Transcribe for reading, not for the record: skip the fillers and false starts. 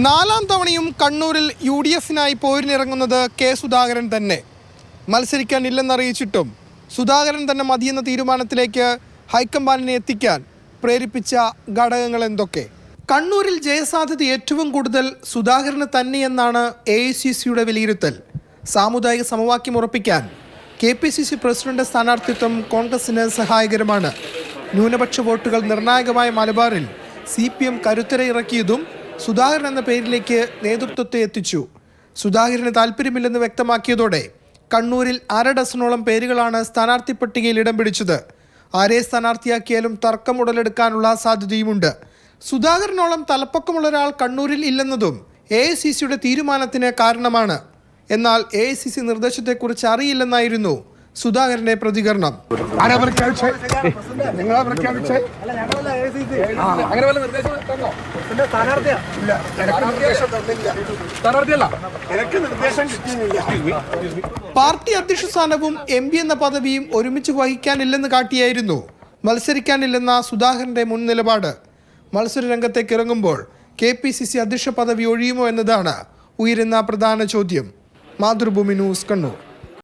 നാലാം തവണയും കണ്ണൂരിൽ UDF-നായി പോരിനിറങ്ങുന്നത് കെ സുധാകരൻ തന്നെ. മത്സരിക്കാനില്ലെന്നറിയിച്ചിട്ടും സുധാകരൻ തന്നെ മതിയെന്ന തീരുമാനത്തിലേക്ക് ഹൈക്കമാൻഡിനെ എത്തിക്കാൻ പ്രേരിപ്പിച്ച ഘടകങ്ങൾ എന്തൊക്കെ? കണ്ണൂരിൽ ജയസാധ്യത ഏറ്റവും കൂടുതൽ സുധാകരന് തന്നെയെന്നാണ് AICC-യുടെ വിലയിരുത്തൽ. സാമുദായിക സമവാക്യം ഉറപ്പിക്കാൻ KPCC പ്രസിഡന്റ് സ്ഥാനാർത്ഥിത്വം കോൺഗ്രസിന് സഹായകരമാണ്. ന്യൂനപക്ഷ വോട്ടുകൾ നിർണായകമായ മലബാറിൽ CPM കരുത്തര ഇറക്കിയതും സുധാകരൻ എന്ന പേരിലേക്ക് നേതൃത്വത്തെ എത്തിച്ചു. സുധാകരന് താല്പര്യമില്ലെന്ന് വ്യക്തമാക്കിയതോടെ കണ്ണൂരിൽ 1/2 ഡസനോളം പേരുകളാണ് സ്ഥാനാർത്ഥി പട്ടികയിൽ ഇടം പിടിച്ചത്. ആരെ സ്ഥാനാർത്ഥിയാക്കിയാലും തർക്കം ഉടലെടുക്കാനുള്ള സാധ്യതയുമുണ്ട്. സുധാകരനോളം തലപ്പൊക്കമുള്ള ഒരാൾ കണ്ണൂരിൽ ഇല്ലെന്നതും AICC-യുടെ തീരുമാനത്തിന് കാരണമാണ്. എന്നാൽ AICC നിർദ്ദേശത്തെക്കുറിച്ച് അറിയില്ലെന്നായിരുന്നു സുധാകരന്റെ പ്രതികരണം. പാർട്ടി അധ്യക്ഷ സ്ഥാനവും MP എന്ന പദവിയും ഒരുമിച്ച് വഹിക്കാനില്ലെന്ന് കാട്ടിയായിരുന്നു മത്സരിക്കാനില്ലെന്ന സുധാകരന്റെ മുൻ നിലപാട്. മത്സര രംഗത്തേക്ക് ഇറങ്ങുമ്പോൾ KPCC അധ്യക്ഷ പദവി ഒഴിയുമോ എന്നതാണ് ഉയരുന്ന പ്രധാന ചോദ്യം. മാതൃഭൂമി ന്യൂസ്, കണ്ണൂർ.